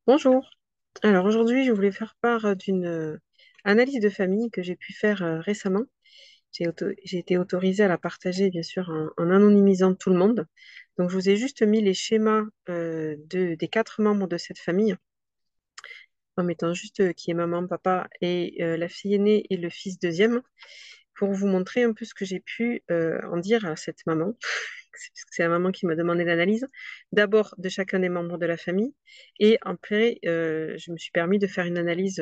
Bonjour. Alors aujourd'hui, je voulais faire part d'une analyse de famille que j'ai pu faire récemment. J'ai été autorisée à la partager, bien sûr, en anonymisant tout le monde. Donc, je vous ai juste mis les schémas des quatre membres de cette famille, en mettant juste qui est maman, papa et la fille aînée et le fils deuxième, pour vous montrer un peu ce que j'ai pu en dire à cette maman. C'est la maman qui m'a demandé l'analyse, d'abord de chacun des membres de la famille, et après, je me suis permis de faire une analyse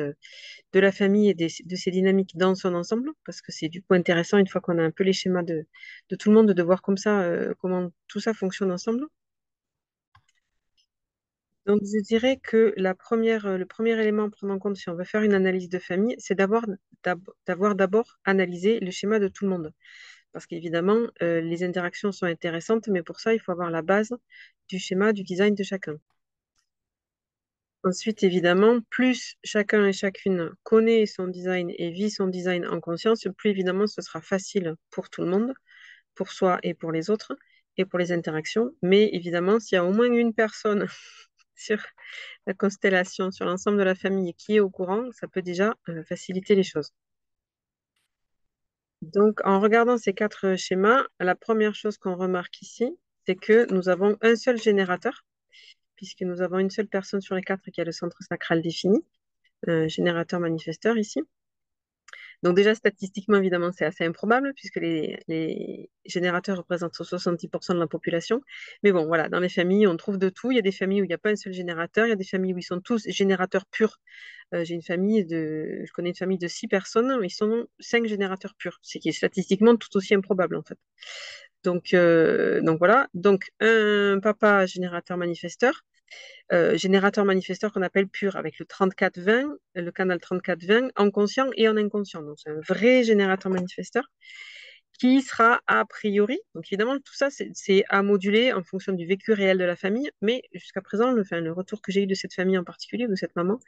de la famille et de ses dynamiques dans son ensemble, parce que c'est du coup intéressant, une fois qu'on a un peu les schémas de tout le monde, de voir comme ça, comment tout ça fonctionne ensemble. Donc, je dirais que le premier élément à prendre en compte si on veut faire une analyse de famille, c'est d'avoir d'abord analysé le schéma de tout le monde. Parce qu'évidemment, les interactions sont intéressantes, mais pour ça, il faut avoir la base du schéma, du design de chacun. Ensuite, évidemment, plus chacun et chacune connaît son design et vit son design en conscience, plus évidemment ce sera facile pour tout le monde, pour soi et pour les autres, et pour les interactions. Mais évidemment, s'il y a au moins une personne sur la constellation, sur l'ensemble de la famille qui est au courant, ça peut déjà faciliter les choses. Donc, en regardant ces quatre schémas, la première chose qu'on remarque ici, c'est que nous avons un seul générateur, puisque nous avons une seule personne sur les quatre qui a le centre sacral défini, générateur manifesteur ici. Donc déjà, statistiquement, évidemment, c'est assez improbable, puisque les générateurs représentent 70% de la population. Mais bon, voilà, dans les familles, on trouve de tout. Il y a des familles où il n'y a pas un seul générateur, il y a des familles où ils sont tous générateurs purs. Je connais une famille de 6 personnes, où ils sont 5 générateurs purs, ce qui est statistiquement tout aussi improbable, en fait. Donc voilà, donc un papa générateur manifesteur, générateur manifesteur qu'on appelle pur avec le 34-20, le canal 34-20 en conscient et en inconscient. Donc c'est un vrai générateur manifesteur qui sera a priori, donc évidemment tout ça c'est à moduler en fonction du vécu réel de la famille, mais jusqu'à présent le retour que j'ai eu de cette famille en particulier, de cette maman,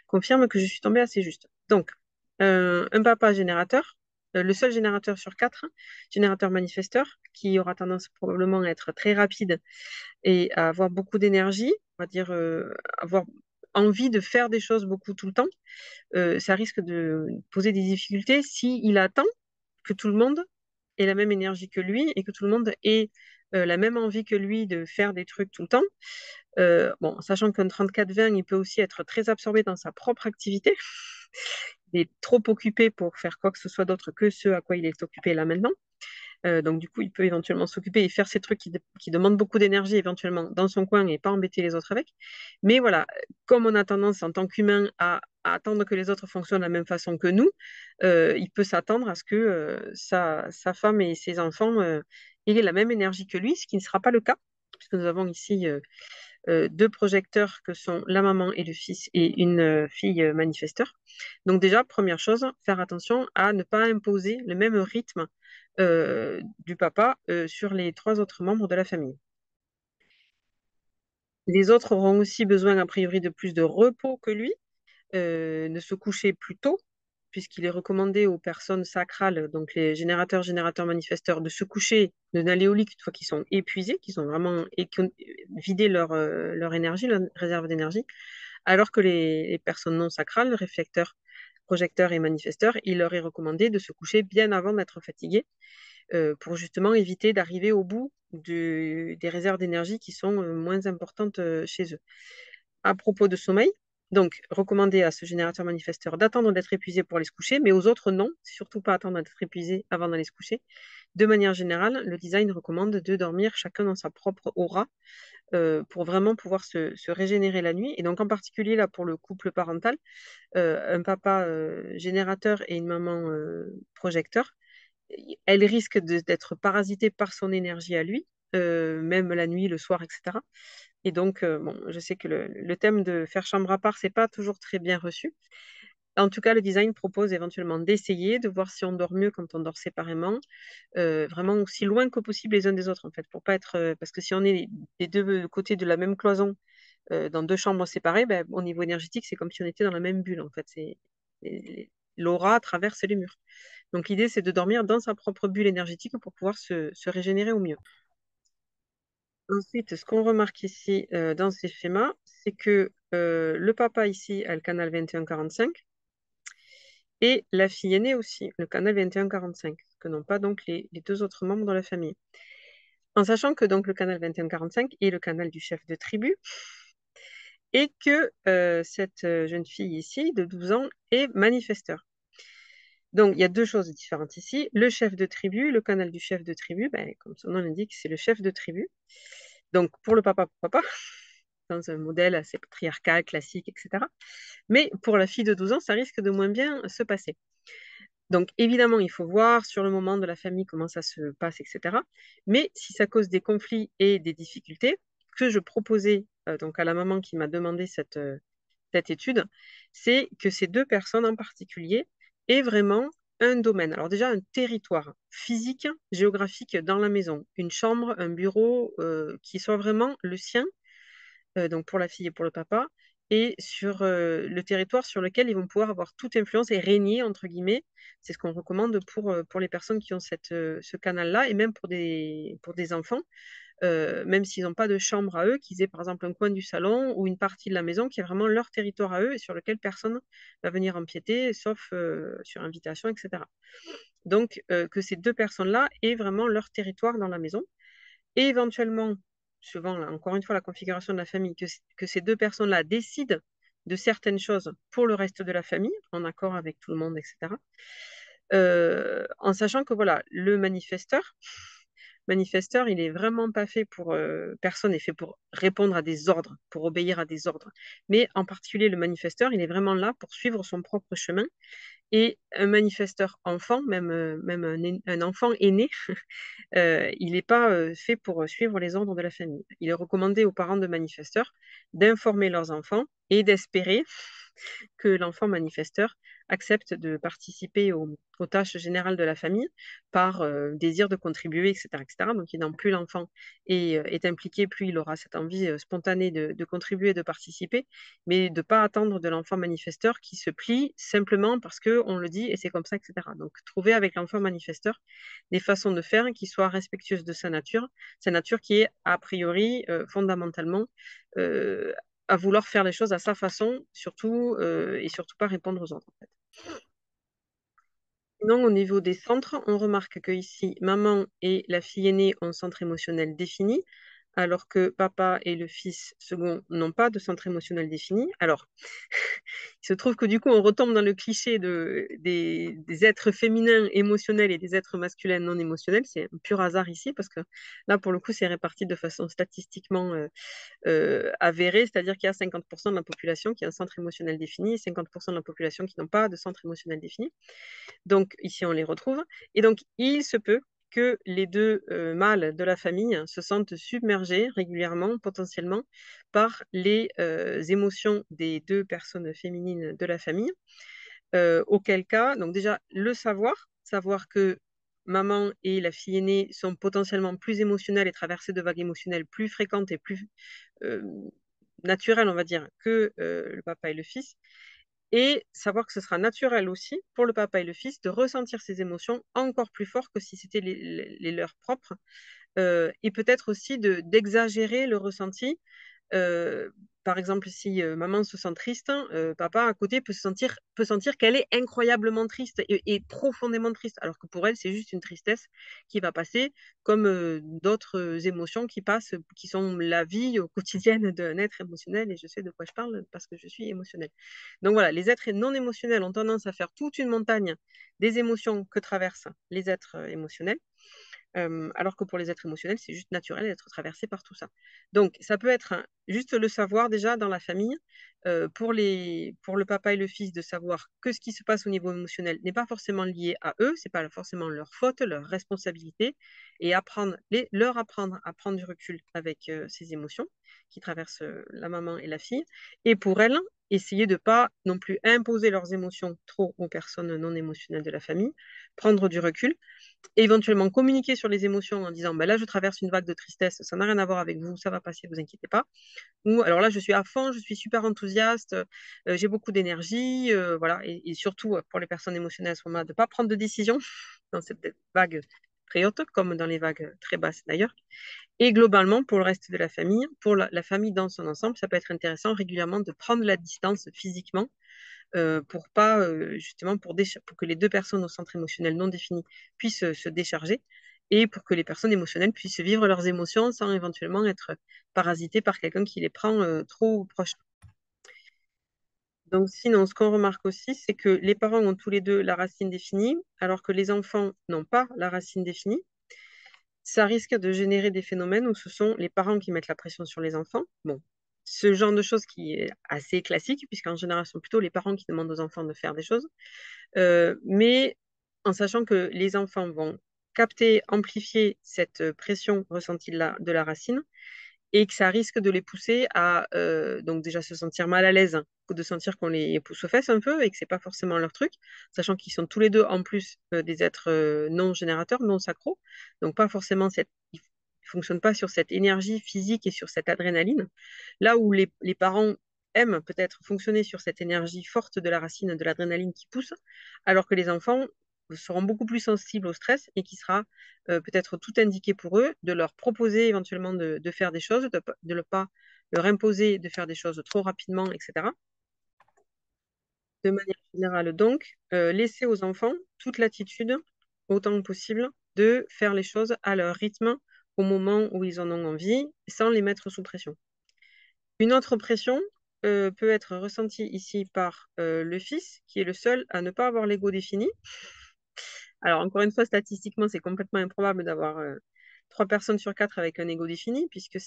confirme que je suis tombée assez juste. Donc un papa générateur, le seul générateur sur quatre, générateur manifesteur, qui aura tendance probablement à être très rapide et à avoir beaucoup d'énergie, on va dire avoir envie de faire des choses beaucoup tout le temps, ça risque de poser des difficultés s'il attend que tout le monde ait la même énergie que lui et que tout le monde ait la même envie que lui de faire des trucs tout le temps. Bon, sachant qu'un 34-20, il peut aussi être très absorbé dans sa propre activité. Il est trop occupé pour faire quoi que ce soit d'autre que ce à quoi il est occupé là maintenant. Donc, du coup, il peut éventuellement s'occuper et faire ces trucs qui demandent beaucoup d'énergie, éventuellement, dans son coin et pas embêter les autres avec. Mais voilà, comme on a tendance en tant qu'humain à attendre que les autres fonctionnent de la même façon que nous, il peut s'attendre à ce que sa femme et ses enfants aient la même énergie que lui, ce qui ne sera pas le cas, puisque nous avons ici deux projecteurs que sont la maman et le fils et une fille manifesteur. Donc déjà, première chose, faire attention à ne pas imposer le même rythme du papa sur les trois autres membres de la famille. Les autres auront aussi besoin, a priori, de plus de repos que lui, de se coucher plus tôt, puisqu'il est recommandé aux personnes sacrales, donc les générateurs, générateurs, manifesteurs, de se coucher, de n'aller au lit qu'une fois qu'ils sont épuisés, qu'ils ont vraiment vidé leur énergie, leur réserve d'énergie, alors que les personnes non sacrales, réflecteurs, projecteurs et manifesteurs, il leur est recommandé de se coucher bien avant d'être fatigués pour justement éviter d'arriver au bout des réserves d'énergie qui sont moins importantes chez eux. À propos de sommeil, donc recommander à ce générateur manifesteur d'attendre d'être épuisé pour aller se coucher, mais aux autres non, surtout pas attendre d'être épuisé avant d'aller se coucher. De manière générale, le design recommande de dormir chacun dans sa propre aura pour vraiment pouvoir se régénérer la nuit. Et donc en particulier là pour le couple parental, un papa générateur et une maman projecteur, elle risque d'être parasitée par son énergie à lui, même la nuit, le soir, etc. Et donc, bon, je sais que le thème de faire chambre à part, c'est pas toujours très bien reçu. En tout cas, le design propose éventuellement d'essayer, de voir si on dort mieux quand on dort séparément, vraiment aussi loin que possible les uns des autres, en fait, pour pas être, parce que si on est des deux côtés de la même cloison, dans deux chambres séparées, ben, au niveau énergétique, c'est comme si on était dans la même bulle, en fait. L'aura traverse les murs. Donc l'idée, c'est de dormir dans sa propre bulle énergétique pour pouvoir se régénérer au mieux. Ensuite, ce qu'on remarque ici dans ces schémas, c'est que le papa ici a le canal 21-45 et la fille aînée aussi, le canal 21-45, que n'ont pas donc les deux autres membres de la famille. En sachant que donc le canal 21-45 est le canal du chef de tribu et que cette jeune fille ici de 12 ans est manifesteur. Donc, il y a deux choses différentes ici. Le chef de tribu, le canal du chef de tribu, ben, comme son nom l'indique, c'est le chef de tribu. Donc, pour le papa, pourquoi pas, dans un modèle assez patriarcal, classique, etc. Mais pour la fille de 12 ans, ça risque de moins bien se passer. Donc, évidemment, il faut voir sur le moment de la famille comment ça se passe, etc. Mais si ça cause des conflits et des difficultés, que je proposais donc à la maman qui m'a demandé cette étude, c'est que ces deux personnes en particulier aient vraiment un domaine. Alors déjà, un territoire physique, géographique dans la maison, une chambre, un bureau qui soit vraiment le sien, donc pour la fille et pour le papa, et sur le territoire sur lequel ils vont pouvoir avoir toute influence et régner, entre guillemets. C'est ce qu'on recommande pour les personnes qui ont ce canal-là, et même pour des enfants, même s'ils n'ont pas de chambre à eux, qu'ils aient par exemple un coin du salon ou une partie de la maison qui est vraiment leur territoire à eux et sur lequel personne ne va venir empiéter, sauf sur invitation, etc. Donc, que ces deux personnes-là aient vraiment leur territoire dans la maison et éventuellement, suivant encore une fois la configuration de la famille, que ces deux personnes-là décident de certaines choses pour le reste de la famille, en accord avec tout le monde, etc. En sachant que voilà, le manifesteur, il est vraiment pas fait pour personne n'est fait pour répondre à des ordres, pour obéir à des ordres. Mais en particulier le manifesteur, il est vraiment là pour suivre son propre chemin. Et un manifesteur enfant, même un enfant aîné, il n'est pas fait pour suivre les ordres de la famille. Il est recommandé aux parents de manifesteurs d'informer leurs enfants et d'espérer que l'enfant manifesteur accepte de participer aux tâches générales de la famille par désir de contribuer, etc., etc. Donc, évidemment, plus l'enfant est impliqué, plus il aura cette envie spontanée de contribuer, de participer, mais de ne pas attendre de l'enfant manifesteur qui se plie simplement parce qu'on le dit et c'est comme ça, etc. Donc, trouver avec l'enfant manifesteur des façons de faire qui soient respectueuses de sa nature qui est a priori fondamentalement euh, à vouloir faire les choses à sa façon, surtout et surtout pas répondre aux autres. En fait. Sinon, au niveau des centres, on remarque que ici, maman et la fille aînée ont un centre émotionnel défini, alors que papa et le fils second n'ont pas de centre émotionnel défini. Alors, il se trouve que du coup, on retombe dans le cliché des êtres féminins émotionnels et des êtres masculins non émotionnels. C'est un pur hasard ici, parce que là, pour le coup, c'est réparti de façon statistiquement avérée, c'est-à-dire qu'il y a 50% de la population qui a un centre émotionnel défini et 50% de la population qui n'ont pas de centre émotionnel défini. Donc ici, on les retrouve. Et donc, il se peut que les deux mâles de la famille se sentent submergés régulièrement, potentiellement, par les émotions des deux personnes féminines de la famille. Auquel cas, donc déjà, savoir que maman et la fille aînée sont potentiellement plus émotionnelles et traversées de vagues émotionnelles plus fréquentes et plus euh, naturelles, on va dire, que le papa et le fils et savoir que ce sera naturel aussi pour le papa et le fils de ressentir ces émotions encore plus fort que si c'était les leurs propres, et peut-être aussi d'exagérer le ressenti. Euh, Par exemple, si maman se sent triste, papa à côté peut sentir qu'elle est incroyablement triste et profondément triste, alors que pour elle, c'est juste une tristesse qui va passer comme d'autres émotions qui passent, qui sont la vie quotidienne d'un être émotionnel, et je sais de quoi je parle parce que je suis émotionnelle. Donc voilà, les êtres non émotionnels ont tendance à faire toute une montagne des émotions que traversent les êtres émotionnels. Alors que pour les êtres émotionnels, c'est juste naturel d'être traversé par tout ça. Donc, ça peut être juste le savoir déjà dans la famille, pour le papa et le fils, de savoir que ce qui se passe au niveau émotionnel n'est pas forcément lié à eux, c'est pas forcément leur faute, leur responsabilité, et leur apprendre à prendre du recul avec ces émotions qui traversent la maman et la fille. Et pour elles, essayer de ne pas non plus imposer leurs émotions trop aux personnes non émotionnelles de la famille, prendre du recul et éventuellement communiquer sur les émotions en disant ben là je traverse une vague de tristesse, ça n'a rien à voir avec vous, ça va passer, vous inquiétez pas. Ou alors là je suis à fond, je suis super enthousiaste, j'ai beaucoup d'énergie, voilà. Et surtout pour les personnes émotionnelles à ce moment-là, de ne pas prendre de décision dans cette vague très haute comme dans les vagues très basses d'ailleurs. Et globalement, pour le reste de la famille, pour la famille dans son ensemble, ça peut être intéressant régulièrement de prendre la distance physiquement pour pas justement pour que les deux personnes au centre émotionnel non défini puissent se décharger et pour que les personnes émotionnelles puissent vivre leurs émotions sans éventuellement être parasitées par quelqu'un qui les prend trop proche. Donc sinon, ce qu'on remarque aussi, c'est que les parents ont tous les deux la racine définie, alors que les enfants n'ont pas la racine définie. Ça risque de générer des phénomènes où ce sont les parents qui mettent la pression sur les enfants. Bon, ce genre de choses qui est assez classique, puisqu'en général, ce sont plutôt les parents qui demandent aux enfants de faire des choses. Mais en sachant que les enfants vont capter, amplifier cette pression ressentie de la racine et que ça risque de les pousser à donc déjà se sentir mal à l'aise, hein, de sentir qu'on les pousse aux fesses un peu et que c'est pas forcément leur truc, sachant qu'ils sont tous les deux en plus des êtres non générateurs, non sacros, donc pas forcément ils fonctionnent pas sur cette énergie physique et sur cette adrénaline, là où les parents aiment peut-être fonctionner sur cette énergie forte de la racine, de l'adrénaline qui pousse, alors que les enfants seront beaucoup plus sensibles au stress et qui sera peut-être tout indiqué pour eux, de leur proposer éventuellement de faire des choses, de ne pas leur imposer de faire des choses trop rapidement, etc. De manière générale, donc, laisser aux enfants toute latitude, autant que possible, de faire les choses à leur rythme, au moment où ils en ont envie, sans les mettre sous pression. Une autre pression peut être ressentie ici par le fils, qui est le seul à ne pas avoir l'ego défini. Alors, encore une fois, statistiquement, c'est complètement improbable d'avoir 3 personnes sur 4 avec un ego défini, puisque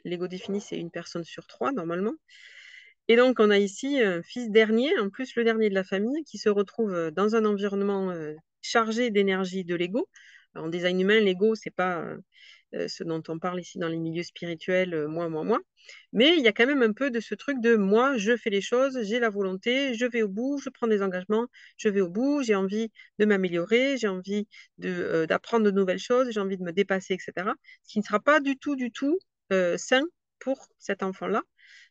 l'ego défini, c'est une personne sur 3 normalement. Et donc, on a ici un fils dernier, en plus le dernier de la famille, qui se retrouve dans un environnement chargé d'énergie de l'ego. En design humain, l'ego, c'est pas ce dont on parle ici dans les milieux spirituels, moi. Mais il y a quand même un peu de ce truc de moi, je fais les choses, j'ai la volonté, je vais au bout, je prends des engagements, je vais au bout, j'ai envie de m'améliorer, j'ai envie d'apprendre de nouvelles choses, j'ai envie de me dépasser, etc. Ce qui ne sera pas du tout sain pour cet enfant-là.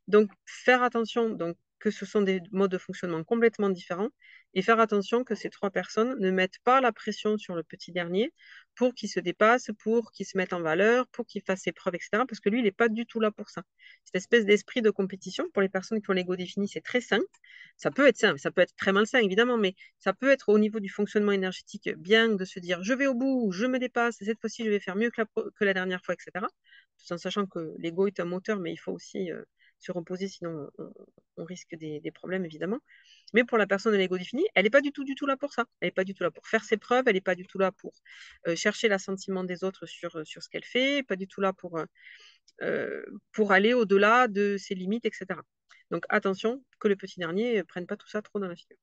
Donc, faire attention donc, que ce sont des modes de fonctionnement complètement différents et faire attention que ces 3 personnes ne mettent pas la pression sur le petit dernier pour qu'il se dépasse, pour qu'il se mette en valeur, pour qu'il fasse ses preuves, etc. Parce que lui, il n'est pas du tout là pour ça. Cette espèce d'esprit de compétition, pour les personnes qui ont l'ego défini, c'est très sain. Ça peut être sain, ça peut être très malsain, évidemment, mais ça peut être au niveau du fonctionnement énergétique bien de se dire je vais au bout, je me dépasse, cette fois-ci, je vais faire mieux que la dernière fois, etc. Tout en sachant que l'ego est un moteur, mais il faut aussi se reposer, sinon on risque des problèmes, évidemment. Mais pour la personne de l'ego défini, elle n'est pas du tout là pour ça. Elle n'est pas du tout là pour faire ses preuves, elle n'est pas du tout là pour chercher l'assentiment des autres sur ce qu'elle fait, pas du tout là pour aller au-delà de ses limites, etc. Donc attention que le petit dernier ne prenne pas tout ça trop dans la figure.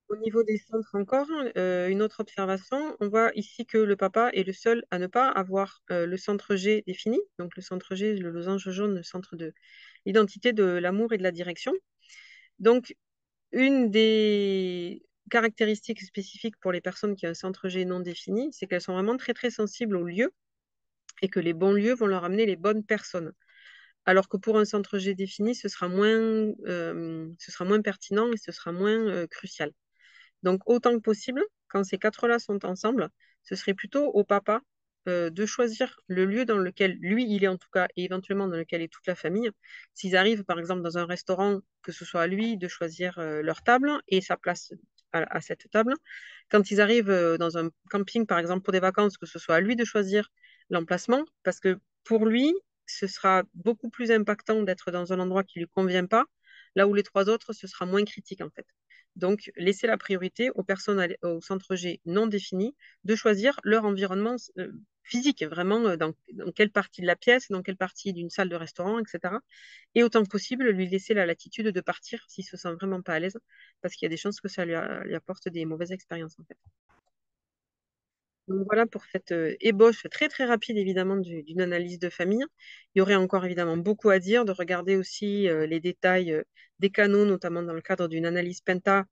Au niveau des centres encore, une autre observation, on voit ici que le papa est le seul à ne pas avoir le centre G défini. Donc le centre G, le losange jaune, le centre de l'identité de l'amour et de la direction. Donc une des caractéristiques spécifiques pour les personnes qui ont un centre G non défini, c'est qu'elles sont vraiment très très sensibles aux lieux et que les bons lieux vont leur amener les bonnes personnes. Alors que pour un centre G défini, ce sera moins pertinent et ce sera moins crucial. Donc, autant que possible, quand ces 4-là sont ensemble, ce serait plutôt au papa de choisir le lieu dans lequel lui, il est en tout cas, et éventuellement dans lequel est toute la famille. S'ils arrivent, par exemple, dans un restaurant, que ce soit à lui de choisir leur table et sa place à cette table. Quand ils arrivent dans un camping, par exemple, pour des vacances, que ce soit à lui de choisir l'emplacement, parce que pour lui, ce sera beaucoup plus impactant d'être dans un endroit qui ne lui convient pas, là où les 3 autres, ce sera moins critique, en fait. Donc, laisser la priorité aux personnes au centre G non défini de choisir leur environnement physique, vraiment dans quelle partie de la pièce, dans quelle partie d'une salle de restaurant, etc. Et autant que possible, lui laisser la latitude de partir s'il se sent vraiment pas à l'aise, parce qu'il y a des chances que ça lui apporte des mauvaises expériences, en fait. Donc voilà pour cette ébauche très très rapide évidemment d'une analyse de famille. Il y aurait encore évidemment beaucoup à dire, de regarder aussi les détails des canaux, notamment dans le cadre d'une analyse Penta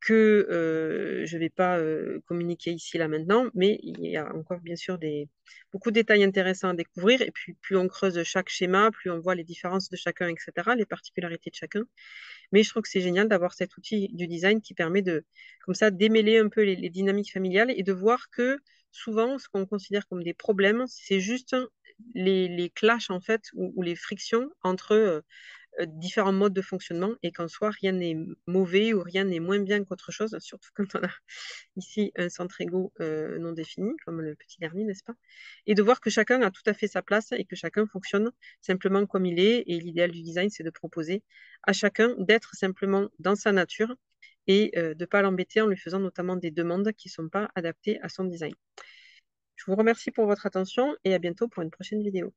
que je ne vais pas communiquer ici là maintenant, mais il y a encore bien sûr beaucoup de détails intéressants à découvrir. Et puis plus on creuse chaque schéma, plus on voit les différences de chacun, etc., les particularités de chacun. Mais je trouve que c'est génial d'avoir cet outil du design qui permet comme ça, démêler un peu les dynamiques familiales et de voir que souvent, ce qu'on considère comme des problèmes, c'est juste les clashs, en fait, ou les frictions entre différents modes de fonctionnement et qu'en soi, rien n'est mauvais ou rien n'est moins bien qu'autre chose, surtout quand on a ici un centre ego non défini, comme le petit dernier, n'est-ce pas? Et de voir que chacun a tout à fait sa place et que chacun fonctionne simplement comme il est. Et l'idéal du design, c'est de proposer à chacun d'être simplement dans sa nature et de ne pas l'embêter en lui faisant notamment des demandes qui ne sont pas adaptées à son design. Je vous remercie pour votre attention et à bientôt pour une prochaine vidéo.